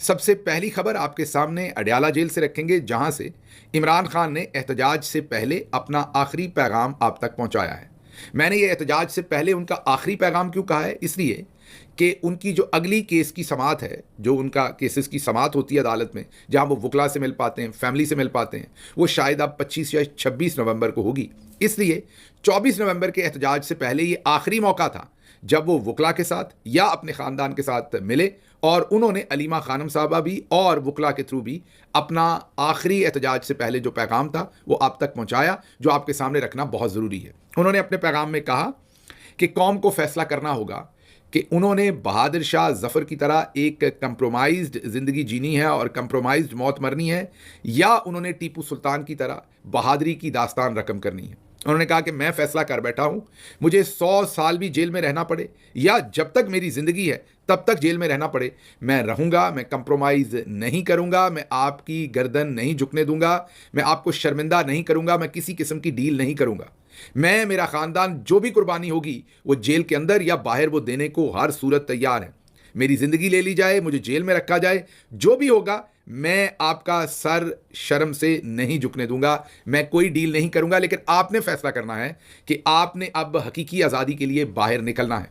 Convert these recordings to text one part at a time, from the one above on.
सबसे पहली खबर आपके सामने अडयाला जेल से रखेंगे, जहां से इमरान खान ने एहतजाज से पहले अपना आखिरी पैगाम आप तक पहुंचाया है। मैंने ये एहतजाज से पहले उनका आखिरी पैगाम क्यों कहा है? इसलिए कि उनकी जो अगली केस की समाअत है, जो उनका केसेस की समाअत होती है अदालत में, जहां वो वकला से मिल पाते हैं, फैमिली से मिल पाते हैं, वो शायद अब 25 या 26 नवंबर को होगी। इसलिए 24 नवंबर के एहतजाज से पहले ये आखिरी मौका था जब वो वकला के साथ या अपने ख़ानदान के साथ मिले, और उन्होंने अलीमा खानम साहबा भी और वकला के थ्रू भी अपना आखिरी एहतजाज से पहले जो पैगाम था वो आप तक पहुंचाया, जो आपके सामने रखना बहुत ज़रूरी है। उन्होंने अपने पैगाम में कहा कि कौम को फैसला करना होगा कि उन्होंने बहादुर शाह जफ़र की तरह एक कंप्रोमाइज्ड ज़िंदगी जीनी है और कंप्रोमाइज्ड मौत मरनी है, या उन्होंने टीपू सुल्तान की तरह बहादुरी की दास्तान रकम करनी है। उन्होंने कहा कि मैं फैसला कर बैठा हूं, मुझे 100 साल भी जेल में रहना पड़े या जब तक मेरी ज़िंदगी है तब तक जेल में रहना पड़े, मैं रहूंगा, मैं कंप्रोमाइज़ नहीं करूंगा, मैं आपकी गर्दन नहीं झुकने दूंगा, मैं आपको शर्मिंदा नहीं करूंगा, मैं किसी किस्म की डील नहीं करूंगा। मैं, मेरा ख़ानदान जो भी कुर्बानी होगी वो जेल के अंदर या बाहर वो देने को हर सूरत तैयार है। मेरी ज़िंदगी ले ली जाए, मुझे जेल में रखा जाए, जो भी होगा मैं आपका सर शर्म से नहीं झुकने दूंगा, मैं कोई डील नहीं करूंगा। लेकिन आपने फैसला करना है कि आपने अब हकीकी आज़ादी के लिए बाहर निकलना है।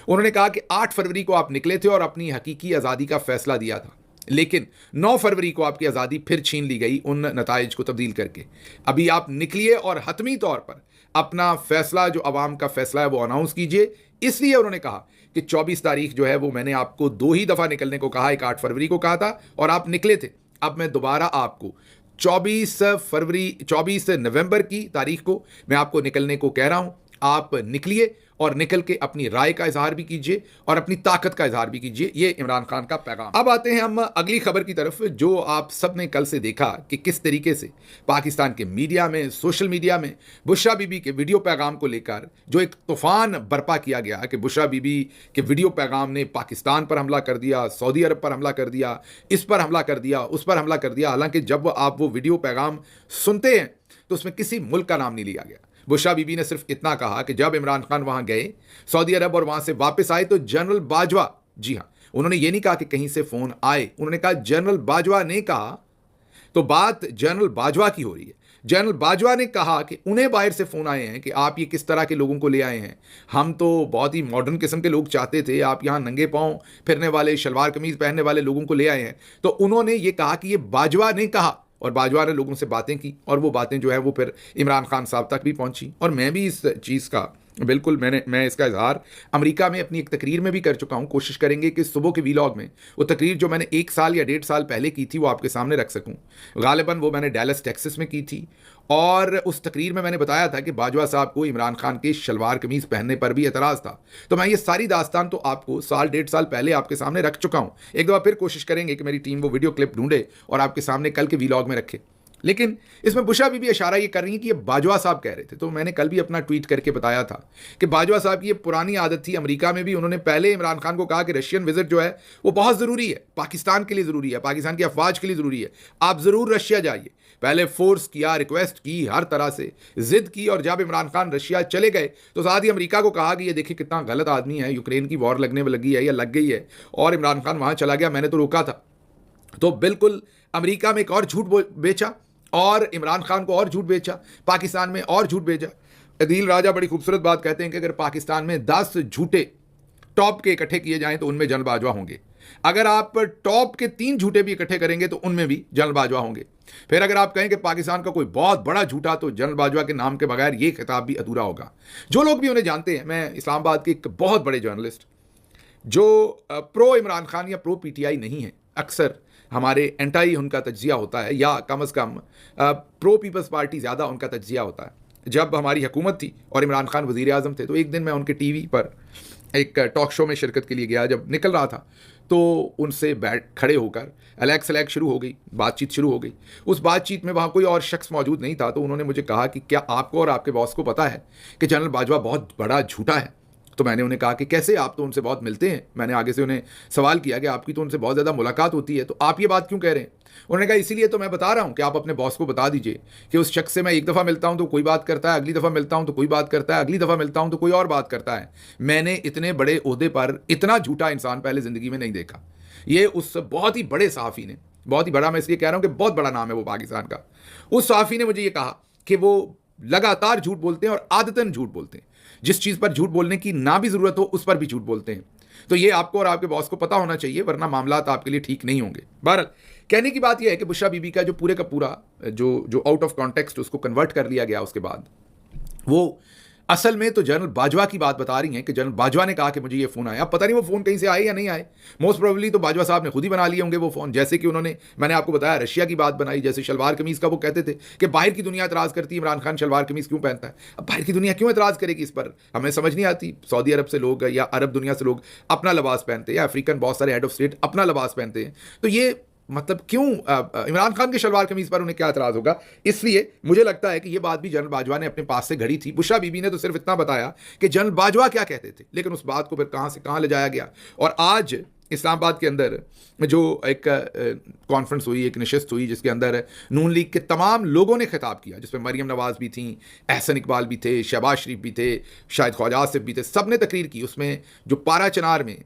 उन्होंने कहा कि 8 फरवरी को आप निकले थे और अपनी हकीकी आज़ादी का फैसला दिया था, लेकिन 9 फरवरी को आपकी आज़ादी फिर छीन ली गई उन नताइज को तब्दील करके। अभी आप निकलिए और हतमी तौर पर अपना फैसला, जो अवाम का फैसला है, वो अनाउंस कीजिए। इसलिए उन्होंने कहा कि 24 तारीख जो है वो मैंने आपको 2 ही दफ़ा निकलने को कहा, एक 8 फरवरी को कहा था और आप निकले थे। अब मैं दोबारा आपको 24 नवंबर की तारीख को मैं आपको निकलने को कह रहा हूं। आप निकलिए और निकल के अपनी राय का इजहार भी कीजिए और अपनी ताकत का इजहार भी कीजिए। ये इमरान खान का पैगाम। अब आते हैं हम अगली खबर की तरफ, जो आप सब ने कल से देखा कि किस तरीके से पाकिस्तान के मीडिया में, सोशल मीडिया में बुशरा बीबी के वीडियो पैगाम को लेकर जो एक तूफान बर्पा किया गया कि बुशरा बीबी के वीडियो पैगाम ने पाकिस्तान पर हमला कर दिया, सऊदी अरब पर हमला कर दिया, इस पर हमला कर दिया, उस पर हमला कर दिया। हालांकि जब आप वो वीडियो पैगाम सुनते हैं तो उसमें किसी मुल्क का नाम नहीं लिया गया। बुशरा बीबी ने सिर्फ इतना कहा कि जब इमरान खान वहां गए सऊदी अरब और वहां से वापस आए तो जनरल बाजवा, जी हां, उन्होंने ये नहीं कहा कि कहीं से फोन आए, उन्होंने कहा जनरल बाजवा ने कहा। तो बात जनरल बाजवा की हो रही है। जनरल बाजवा ने कहा कि उन्हें बाहर से फोन आए हैं कि आप ये किस तरह के लोगों को ले आए हैं, हम तो बहुत ही मॉडर्न किस्म के लोग चाहते थे, आप यहाँ नंगे पांव फिरने वाले, शलवार कमीज पहनने वाले लोगों को ले आए हैं। तो उन्होंने ये कहा कि ये बाजवा ने कहा, और बाजवा ने लोगों से बातें की और वो बातें जो है वो फिर इमरान खान साहब तक भी पहुंची। और मैं भी इस चीज़ का बिल्कुल मैं इसका इजहार अमेरिका में अपनी एक तकरीर में भी कर चुका हूं। कोशिश करेंगे कि सुबह के वीलॉग में वो तकरीर जो मैंने 1 साल या 1.5 साल पहले की थी वो आपके सामने रख सकूं। गालिबन वो मैंने डैलस टेक्सास में की थी, और उस तकरीर में मैंने बताया था कि बाजवा साहब को इमरान खान के शलवार कमीज पहनने पर भी एतराज़ था। तो मैं ये सारी दास्तान तो आपको 1.5 साल पहले आपके सामने रख चुका हूं। एक दफ़ा फिर कोशिश करेंगे कि मेरी टीम वो वीडियो क्लिप ढूंढे और आपके सामने कल के वीलॉग में रखे। लेकिन इसमें बुशरा बीबी इशारा ये कर रही है कि ये बाजवा साहब कह रहे थे। तो मैंने कल भी अपना ट्वीट करके बताया था कि बाजवा साहब की ये पुरानी आदत थी। अमेरिका में भी उन्होंने पहले इमरान खान को कहा कि रशियन विजिट जो है वो बहुत ज़रूरी है, पाकिस्तान के लिए ज़रूरी है, पाकिस्तान की अफवाज के लिए ज़रूरी है, आप ज़रूर रशिया जाइए। पहले फोर्स किया, रिक्वेस्ट की, हर तरह से जिद की, और जब इमरान खान रशिया चले गए तो साथ ही अमेरिका को कहा कि ये देखिए कितना गलत आदमी है, यूक्रेन की वॉर लगने में लगी है या लग गई है, और इमरान खान वहाँ चला गया, मैंने तो रोका था। तो बिल्कुल अमेरिका में एक और झूठ बेचा और इमरान खान को और झूठ बेचा, पाकिस्तान में और झूठ बेचा। अदील राजा बड़ी खूबसूरत बात कहते हैं कि अगर पाकिस्तान में 10 झूठे टॉप के इकट्ठे किए जाएं तो उनमें जनरल बाजवा होंगे। अगर आप टॉप के 3 झूठे भी इकट्ठे करेंगे तो उनमें भी जनरल बाजवा होंगे। फिर अगर आप कहें कि पाकिस्तान का कोई बहुत बड़ा झूठा, तो जनरल बाजवा के नाम के बगैर ये खिताब भी अधूरा होगा। जो लोग भी उन्हें जानते हैं, मैं इस्लामाबाद के एक बहुत बड़े जर्नलिस्ट जो प्रो इमरान खान या प्रो पीटीआई नहीं है, अक्सर हमारे एंटाई उनका तज्जिया होता है, या कम अज़ कम प्रो पीपल्स पार्टी ज़्यादा उनका तज्जिया होता है। जब हमारी हुकूमत थी और इमरान खान वज़ीर आज़म थे, तो एक दिन मैं उनके टीवी पर एक टॉक शो में शिरकत के लिए गया। जब निकल रहा था तो उनसे खड़े होकर अलैक सलैक शुरू हो गई, बातचीत शुरू हो गई। उस बातचीत में वहाँ कोई और शख्स मौजूद नहीं था। तो उन्होंने मुझे कहा कि क्या आपको और आपके बॉस को पता है कि जनरल बाजवा बहुत बड़ा झूठा है? तो मैंने उन्हें कहा कि कैसे, आप तो उनसे बहुत मिलते हैं। मैंने आगे से उन्हें सवाल किया कि आपकी तो उनसे बहुत ज़्यादा मुलाकात होती है, तो आप ये बात क्यों कह रहे हैं? उन्होंने कहा इसीलिए तो मैं बता रहा हूँ कि आप अपने बॉस को बता दीजिए कि उस शख्स से मैं एक दफ़ा मिलता हूँ तो कोई बात करता है, अगली दफ़ा मिलता हूँ तो कोई बात करता है, अगली दफ़ा मिलता हूँ तो कोई और बात करता है। मैंने इतने बड़े ओहदे पर इतना झूठा इंसान पहले ज़िंदगी में नहीं देखा। ये उस बहुत ही बड़े सहाफ़ी ने, बहुत ही बड़ा मैं इसलिए कह रहा हूँ कि बहुत बड़ा नाम है वो पाकिस्तान का, उस सहाफ़ी ने मुझे ये कहा कि वो लगातार झूठ बोलते हैं और आदतन झूठ बोलते हैं। जिस चीज़ पर झूठ बोलने की ना भी ज़रूरत हो उस पर भी झूठ बोलते हैं। तो ये आपको और आपके बॉस को पता होना चाहिए, वरना मामलात आपके लिए ठीक नहीं होंगे। बहरहाल कहने की बात यह है कि बुशरा बीबी का जो पूरे का पूरा जो आउट ऑफ कॉन्टेक्स्ट उसको कन्वर्ट कर लिया गया, उसके बाद वो असल में तो जनरल बाजवा की बात बता रही हैं कि जनरल बाजवा ने कहा कि मुझे ये फ़ोन आया। पता नहीं वो फ़ोन कहीं से आए या नहीं आए, मोस्ट प्रोबेबली तो बाजवा साहब ने खुद ही बना लिए होंगे वो फ़ोन। जैसे कि उन्होंने, मैंने आपको बताया, रशिया की बात बनाई, जैसे शलवार कमीज़ का वो कहते थे कि बाहर की दुनिया एतराज़ करती है इमरान खान शलवार कमीज़ क्यों पहनता है। अब बाहर की दुनिया क्यों एतराज़ करेगी इस पर, हमें समझ नहीं आती। सऊदी अरब से लोग या अरब दुनिया से लोग अपना लिबास पहनते हैं, या अफ्रीकन बहुत सारे हेड ऑफ स्टेट अपना लिबास पहनते हैं, तो ये मतलब क्यों इमरान खान के शलवार कमीज पर उन्हें क्या एतराज़ होगा। इसलिए मुझे लगता है कि ये बात भी जनरल बाजवा ने अपने पास से घड़ी थी। बुशरा बीबी ने तो सिर्फ इतना बताया कि जनरल बाजवा क्या कहते थे, लेकिन उस बात को फिर कहाँ से कहाँ ले जाया गया। और आज इस्लामाबाद के अंदर जो एक कॉन्फ्रेंस हुई, एक नशिस्त हुई, जिसके अंदर नून लीग के तमाम लोगों ने खिताब किया, जिसमें मरीम नवाज़ भी थी, एहसन इकबाल भी थे, शहबाज शरीफ भी थे, शायद ख्वाजा आसिफ भी थे, सब ने तकरीर की। उसमें जो पारा चनार में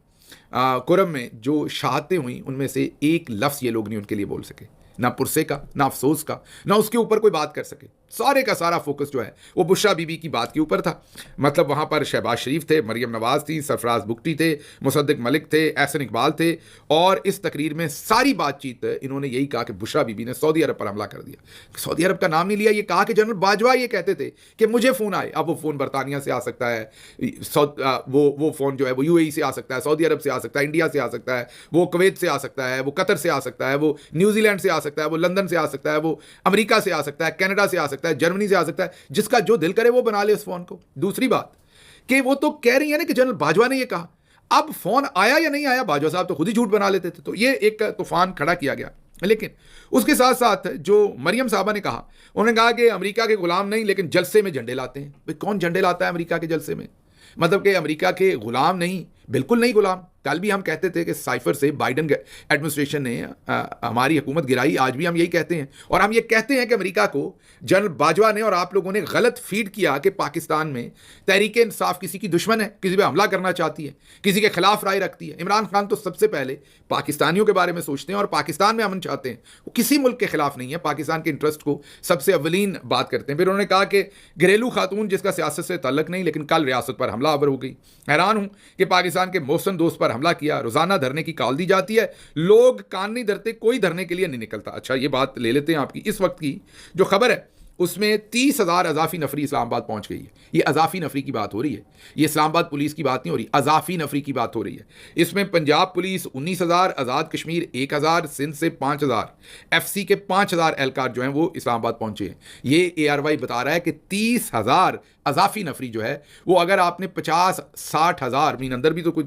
कुरम में जो शहादतें हुई, उनमें से एक लफ्ज़ ये लोग नहीं उनके लिए बोल सके, ना पुरसे का, ना अफसोस का, ना उसके ऊपर कोई बात कर सके। सारे का सारा फोकस जो है वो बुशरा बीबी की बात के ऊपर था। मतलब वहाँ पर शहबाज शरीफ थे, मरीम नवाज़ थी, सरफराज बुगटी थे, मुसद्दिक मलिक थे, एहसन इकबाल थे। और इस तकरीर में सारी बातचीत इन्होंने यही कहा कि बुशरा बीबी ने सऊदी अरब पर हमला कर दिया। सऊदी अरब का नाम नहीं लिया, ये कहा कि जनरल बाजवा ये कहते थे कि मुझे फ़ोन आए। अब वो फ़ोन बरतानिया से आ सकता है, वो फ़ोन जो है वो UAE से आ सकता है, सऊदी अरब से आ सकता है, इंडिया से आ सकता है, वो कुवैत से आ सकता है, वो कतर से आ सकता है, वो न्यूजीलैंड से आ सकता है, वो लंदन से आ सकता है, वो अमेरिका से आ सकता है, कनाडा से आ सकता है, जर्मनी से आ सकता है। जिसका जो दिल करे वो बना ले उस फोन को। दूसरी बात कि वो तो कह रही है ना कि जनरल बाजवा ने ये कहा, अब फोन आया या नहीं आया, बाजवा साहब तो खुद ही झूठ बना लेते थे। तो ये एक तूफान खड़ा किया गया। लेकिन उसके साथ साथ जो मरियम साहबा ने कहा, उन्होंने कहा कि अमेरिका के गुलाम नहीं, लेकिन जलसे में झंडे लाते हैं। भाई कौन झंडे लाता है अमेरिका के जलसे में? मतलब कि अमेरिका के गुलाम नहीं, बिल्कुल नहीं गुलाम। कल भी हम कहते थे कि साइफर से बाइडन एडमिनिस्ट्रेशन ने हमारी हुकूमत गिराई, आज भी हम यही कहते हैं। और हम ये कहते हैं कि अमेरिका को जनरल बाजवा ने और आप लोगों ने गलत फीड किया कि पाकिस्तान में तहरीक इंसाफ किसी की दुश्मन है, किसी पे हमला करना चाहती है, किसी के खिलाफ राय रखती है। इमरान खान तो सबसे पहले पाकिस्तानियों के बारे में सोचते हैं और पाकिस्तान में अमन चाहते हैं। वो किसी मुल्क के खिलाफ नहीं है, पाकिस्तान के इंटरेस्ट को सबसे अवलीन बात करते हैं। फिर उन्होंने कहा कि घरेलू खातून जिसका सियासत से ताल्लुक नहीं, लेकिन कल रियासत पर हमला आवर हो गई। हैरान हूं कि पाकिस्तान के मोहसन दोस्त पर हमला किया, रोजाना धरने की कॉल दी जाती है, लोग कान नहीं धरते, कोई धरने के लिए नहीं निकलता। अच्छा ये बात ले लेते हैं आपकी इस वक्त की जो खबर है, उसमें 30,000 अजाफी नफरी इस्लामाबाद पहुंच गई है। ये अजाफी नफरी की बात हो रही है, ये इस्लामाबाद पुलिस की बात नहीं हो रही, अजाफी नफरी की बात हो रही है। इसमें पंजाब पुलिस 19,000, आज़ाद कश्मीर 1,000, सिंध से 5,000, FC के 5,000 एहलकार जो हैं वो इस्लामाबाद पहुंचे हैं। ये ARY बता रहा है कि 30,000 अजाफी नफरी जो है वो, अगर आपने 50-60 हज़ार, मीन अंदर भी तो कुछ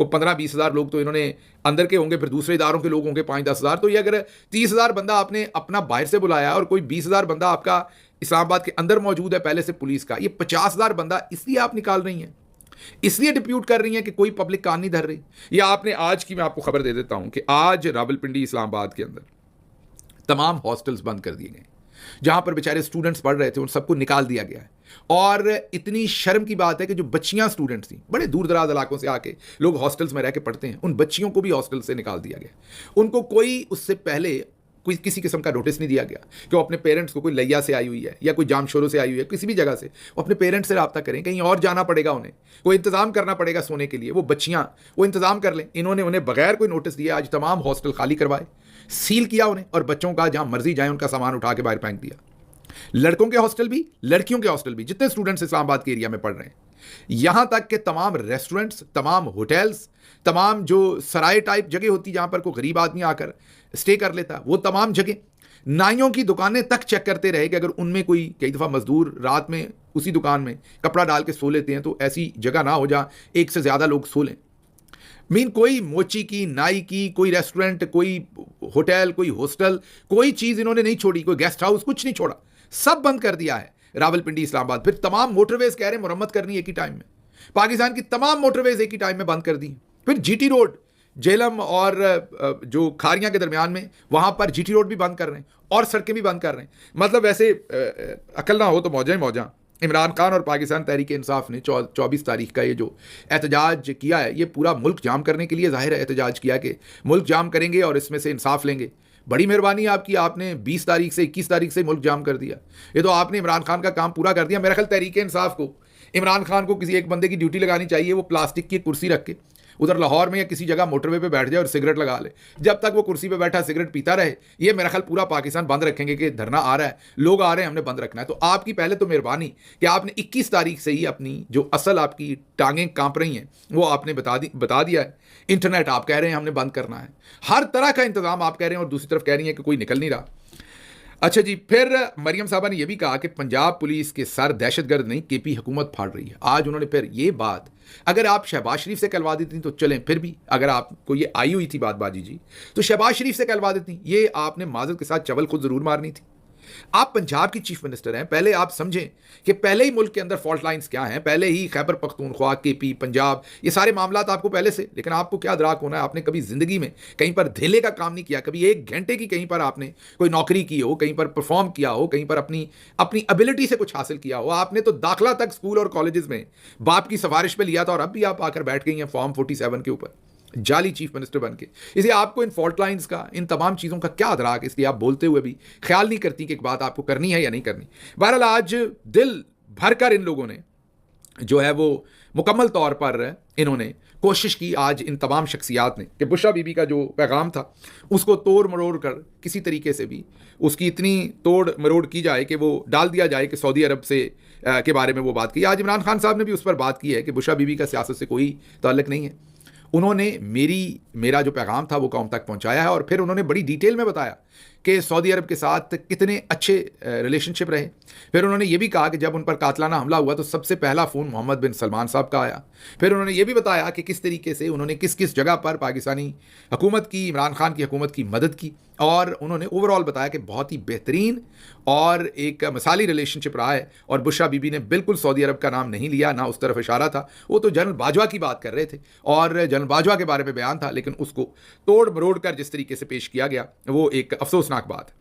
15-20 हज़ार लोग तो इन्होंने अंदर के होंगे, फिर दूसरे इदारों के लोग होंगे 5-10 हज़ार, तो ये अगर 30,000 बंदा आपने अपना बाहर से बुलाया और कोई 20,000 बंदा आपका इस्लामाबाद के अंदर मौजूद है पहले से पुलिस का, ये 50,000 बंदा इसलिए आप निकाल रही हैं, इसलिए डिप्यूट कर रही हैं कि कोई पब्लिक कान नहीं धर रही। या आपने आज की, मैं आपको खबर दे देता हूं कि आज रावलपिंडी इस्लामाबाद के अंदर तमाम हॉस्टल्स बंद कर दिए गए, जहां पर बेचारे स्टूडेंट्स पढ़ रहे थे उन सबको निकाल दिया गया है। और इतनी शर्म की बात है कि जो बच्चियां स्टूडेंट्स थी, बड़े दूर दराज इलाकों से आके लोग हॉस्टल्स में रह के पढ़ते हैं, उन बच्चियों को भी हॉस्टल से निकाल दिया गया। उनको कोई उससे पहले कोई किसी किस्म का नोटिस नहीं दिया गया कि वो अपने पेरेंट्स को, कोई लैया से आई हुई है या कोई जामशोरों से आई हुई है, किसी भी जगह से, वो अपने पेरेंट्स से रब्ता करें, कहीं और जाना पड़ेगा उन्हें, कोई इंतजाम करना पड़ेगा सोने के लिए, वो बच्चियां वो इंतजाम कर लें। इन्होंने उन्हें बगैर कोई नोटिस दिए आज तमाम हॉस्टल खाली करवाए, सील किया उन्हें, और बच्चों का जहां मर्जी जाए उनका सामान उठा के बाहर फेंक दिया। लड़कों के हॉस्टल भी, लड़कियों के हॉस्टल भी, जितने स्टूडेंट्स इस्लामाबाद के एरिया में पढ़ रहे हैं, यहां तक कि तमाम रेस्टोरेंट्स, तमाम होटल्स, तमाम जो सराय टाइप जगह होती जहां पर कोई गरीब आदमी आकर स्टे कर लेता, वो तमाम जगह, नाइयों की दुकानें तक चेक करते रहे कि अगर उनमें कोई, कई दफ़ा मजदूर रात में उसी दुकान में कपड़ा डाल के सो लेते हैं, तो ऐसी जगह ना हो जहां एक से ज़्यादा लोग सो लें। मीन कोई मोची की, नाई की, कोई रेस्टोरेंट, कोई होटल, कोई हॉस्टल, कोई चीज़ इन्होंने नहीं छोड़ी, कोई गेस्ट हाउस, कुछ नहीं छोड़ा, सब बंद कर दिया है रावलपिंडी इस्लामाबाद। फिर तमाम मोटरवेज कह रहे हैं मुरम्मत करनी एक ही टाइम में, पाकिस्तान की तमाम मोटरवेज एक ही टाइम में बंद कर दी। फिर GT रोड, जेलम और जो खारियां के दरमियान में, वहां पर GT रोड भी बंद कर रहे हैं और सड़कें भी बंद कर रहे हैं। मतलब वैसे अकल ना हो तो मौजा ही मौजा। इमरान खान और पाकिस्तान तहरीक इंसाफ ने 24 तारीख का ये जो एहतजाज किया है, ये पूरा मुल्क जाम करने के लिए ज़ाहिर है एहतजाज किया कि मुल्क जाम करेंगे और इसमें से इंसाफ लेंगे। बड़ी मेहरबानी आपकी, आपने 20 तारीख से 21 तारीख से मुल्क जाम कर दिया। ये तो आपने इमरान खान का काम पूरा कर दिया। मेरा ख्याल तहरीक इंसाफ को, इमरान खान को किसी एक बंदे की ड्यूटी लगानी चाहिए, वो प्लास्टिक की कुर्सी रख के उधर लाहौर में या किसी जगह मोटरवे पे बैठ जाए और सिगरेट लगा ले। जब तक वो कुर्सी पे बैठा सिगरेट पीता रहे, ये मेरा ख्याल पूरा पाकिस्तान बंद रखेंगे कि धरना आ रहा है, लोग आ रहे हैं, हमने बंद रखना है। तो आपकी पहले तो मेहरबानी कि आपने 21 तारीख से ही अपनी जो असल आपकी टांगें कांप रही हैं वो आपने बता दिया है। इंटरनेट आप कह रहे हैं हमने बंद करना है, हर तरह का इंतजाम आप कह रहे हैं, और दूसरी तरफ कह रही हैं कि कोई निकल नहीं रहा। अच्छा जी, फिर मरियम साहबा ने यह भी कहा कि पंजाब पुलिस के सर दहशतगर्द नहीं, केपी हुकूमत फाड़ रही है। आज उन्होंने फिर ये बात, अगर आप शहबाज शरीफ से कहलवा देती तो चलें, फिर भी अगर आपको ये आई हुई थी बात बाजी जी, तो शहबाज शरीफ से कहलवा देती। ये आपने माजरत के साथ चवल खुद जरूर मारनी थी। आप पंजाब की चीफ मिनिस्टर हैं, पहले आप समझें कि पहले ही मुल्क के अंदर फॉल्ट लाइंस क्या हैं, पहले ही खैबर पख्तूनख्वा, केपी, पंजाब, ये सारे मामलात आपको पहले से। लेकिन आपको क्या अदराक होना है, आपने कभी जिंदगी में कहीं पर धेले का काम नहीं किया, कभी 1 घंटे की कहीं पर आपने कोई नौकरी की हो, कहीं पर परफॉर्म किया हो, कहीं पर अपनी एबिलिटी से कुछ हासिल किया हो। आपने तो दाखिला तक स्कूल और कॉलेजेस में बाप की सिफारिश पे लिया था, और अब भी आप आकर बैठ गई हैं फॉर्म 47 के ऊपर, जाली चीफ मिनिस्टर बन के। इसलिए आपको इन फॉल्ट लाइंस का, इन तमाम चीज़ों का क्या अदराक, इसलिए आप बोलते हुए भी ख्याल नहीं करती कि एक बात आपको करनी है या नहीं करनी। बहरहाल आज दिल भरकर इन लोगों ने जो है वो मुकम्मल तौर पर इन्होंने कोशिश की, आज इन तमाम शख्सियात ने, कि बुशरा बीबी का जो पैगाम था उसको तोड़ मरोड़ कर किसी तरीके से भी उसकी इतनी तोड़ मरोड़ की जाए कि वो डाल दिया जाए कि सऊदी अरब से के बारे में वो बात की। आज इमरान खान साहब ने भी उस पर बात की है कि बुशरा बीबी का सियासत से कोई ताल्लुक नहीं है। उन्होंने मेरा जो पैगाम था वो कौम तक पहुंचाया है, और फिर उन्होंने बड़ी डिटेल में बताया कि सऊदी अरब के साथ कितने अच्छे रिलेशनशिप रहे। फिर उन्होंने ये भी कहा कि जब उन पर कातलाना हमला हुआ तो सबसे पहला फ़ोन मोहम्मद बिन सलमान साहब का आया। फिर उन्होंने ये भी बताया कि किस तरीके से उन्होंने किस किस जगह पर पाकिस्तानी हुकूमत की, इमरान खान की हुकूमत की मदद की, और उन्होंने ओवरऑल बताया कि बहुत ही बेहतरीन और एक मिसाली रिलेशनशिप रहा है। और बुशरा बीबी ने बिल्कुल सऊदी अरब का नाम नहीं लिया, ना उस तरफ इशारा था। वो तो जनरल बाजवा की बात कर रहे थे और जनरल बाजवा के बारे में बयान था, लेकिन उसको तोड़ मरोड़ कर जिस तरीके से पेश किया गया वो एक अफसोसनाक बात है।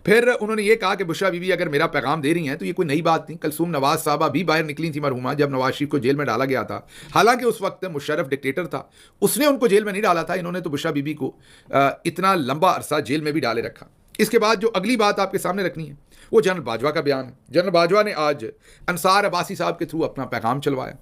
फिर उन्होंने ये कहा कि बुशरा बीबी अगर मेरा पैगाम दे रही हैं तो ये कोई नई बात नहीं। कलसूम नवाज साहबा भी बाहर निकली थी मरहुमा, जब नवाज शरीफ को जेल में डाला गया था। हालांकि उस वक्त मुशर्रफ डिक्टेटर था, उसने उनको जेल में नहीं डाला था, इन्होंने तो बुशरा बीबी को इतना लंबा अरसा जेल में भी डाले रखा। इसके बाद जो अगली बात आपके सामने रखनी है वो जनरल बाजवा का बयान है। जनरल बाजवा ने आज अंसार अब्बासी साहब के थ्रू अपना पैगाम चलवाया।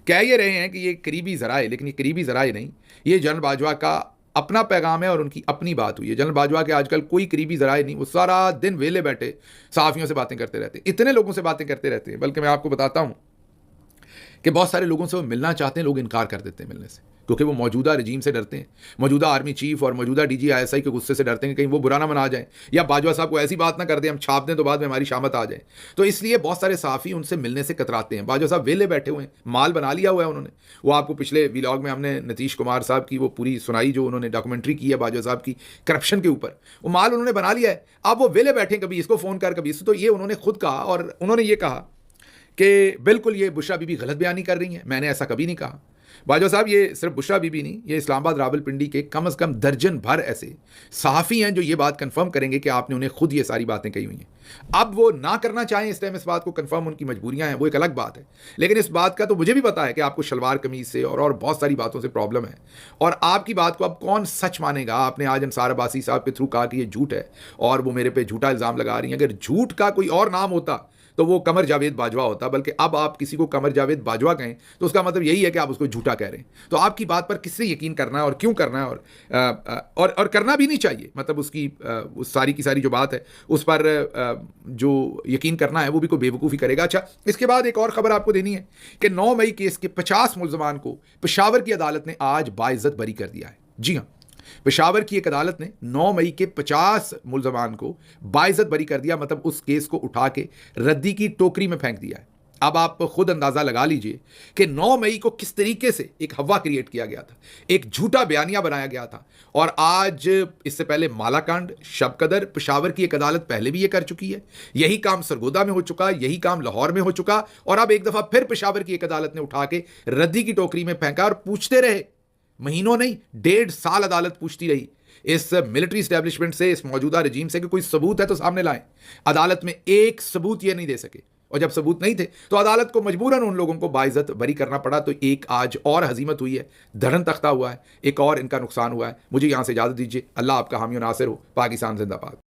कह ये रहे हैं कि ये करीबी ज़राए, लेकिन ये करीबी ज़राए नहीं, ये जनरल बाजवा का अपना पैगाम है और उनकी अपनी बात हुई है। जनरल बाजवा के आजकल कोई करीबी ज़राए नहीं, वो सारा दिन वेले बैठे सहाफ़ियों से बातें करते रहते हैं, इतने लोगों से बातें करते रहते हैं, बल्कि मैं आपको बताता हूँ कि बहुत सारे लोगों से वो मिलना चाहते हैं, लोग इनकार कर देते हैं मिलने से, क्योंकि वो मौजूदा रजीम से डरते हैं, मौजूदा आर्मी चीफ और मौजूदा DGISI के गुस्से से डरते हैं कि कहीं वो बुरा ना मना जाए या बाजवा साहब को ऐसी बात ना कर दें हम छाप दें तो बाद में हमारी शामत आ जाए। तो इसलिए बहुत सारे सहाफ़ी उनसे मिलने से कतराते हैं। बाजवा साहब वेले बैठे हुए हैं, माल बना लिया हुआ है उन्होंने। वो आपको पिछले व्लॉग में हमने नीतीश कुमार साहब की वो पूरी सुनाई, जो उन्होंने डॉक्यूमेंट्री की है बाजवा साहब की करप्शन के ऊपर, वो माल उन्होंने बना लिया है। अब वो वेले बैठे, कभी इसको फ़ोन कर कभी इसको। तो ये उन्होंने खुद कहा, और उन्होंने ये कहा कि बिल्कुल ये बुशरा बीबी गलत बयानी कर रही हैं, मैंने ऐसा कभी नहीं कहा। बाजवा साहब, ये सिर्फ बुशरा बीबी नहीं, ये इस्लामाबाद रावलपिंडी के कम से कम दर्जन भर ऐसे सहाफ़ी हैं जो ये बात कंफर्म करेंगे कि आपने उन्हें खुद ये सारी बातें कही हुई हैं। अब वो ना करना चाहें इस टाइम इस बात को कंफर्म, उनकी मजबूरियां हैं, वो एक अलग बात है। लेकिन इस बात का तो मुझे भी पता है कि आपको शलवार कमीज से और बहुत सारी बातों से प्रॉब्लम है, और आपकी बात को अब कौन सच मानेगा। आपने आज अंसार अब्बासी साहब के थ्रू कहा कि ये झूठ है और वो मेरे पे झूठा इल्ज़ाम लगा रही हैं। अगर झूठ का कोई और नाम होता तो वो कमर जावेद बाजवा होता, बल्कि अब आप किसी को कमर जावेद बाजवा कहें तो उसका मतलब यही है कि आप उसको झूठा कह रहे हैं। तो आपकी बात पर किससे यकीन करना है और क्यों करना है, और करना भी नहीं चाहिए। मतलब उसकी उस सारी की सारी जो बात है उस पर जो यकीन करना है वो भी कोई बेवकूफ़ी करेगा। अच्छा, इसके बाद एक और ख़बर आपको देनी है कि 9 मई केस के 50 मुल्ज़मान को पेशावर की अदालत ने आज बाइज्जत बरी कर दिया है। जी हाँ, पेशावर की एक अदालत ने 9 मई के 50 मुल्ज़मान को बाइज्जत बरी कर दिया, मतलब उस केस को उठा के रद्दी की टोकरी में फेंक दिया है। अब आप खुद अंदाज़ा लगा लीजिए कि 9 मई को किस तरीके से एक हवा क्रिएट किया गया था, एक झूठा बयानिया बनाया गया था। और आज इससे पहले मालाकांड, शब-कदर, पेशावर की एक अदालत पहले भी ये कर चुकी है। यही काम सरगोदा में हो चुका, यही काम लाहौर में हो चुका, और अब एक दफ़ा फिर पेशावर की एक अदालत ने उठा के रद्दी की टोकरी में फेंका। और पूछते रहे, महीनों नहीं 1.5 साल अदालत पूछती रही इस मिलिट्री एस्टेब्लिशमेंट से, इस मौजूदा रजीम से कि कोई सबूत है तो सामने लाएं। अदालत में एक सबूत ये नहीं दे सके और जब सबूत नहीं थे तो अदालत को मजबूरन उन लोगों को बाइज्जत बरी करना पड़ा। तो एक आज और हजीमत हुई है, धरन तख्ता हुआ है, एक और इनका नुकसान हुआ है। मुझे यहाँ से इजाज़त दीजिए। अल्लाह आपका हामी और नासिर हो। पाकिस्तान जिंदाबाद।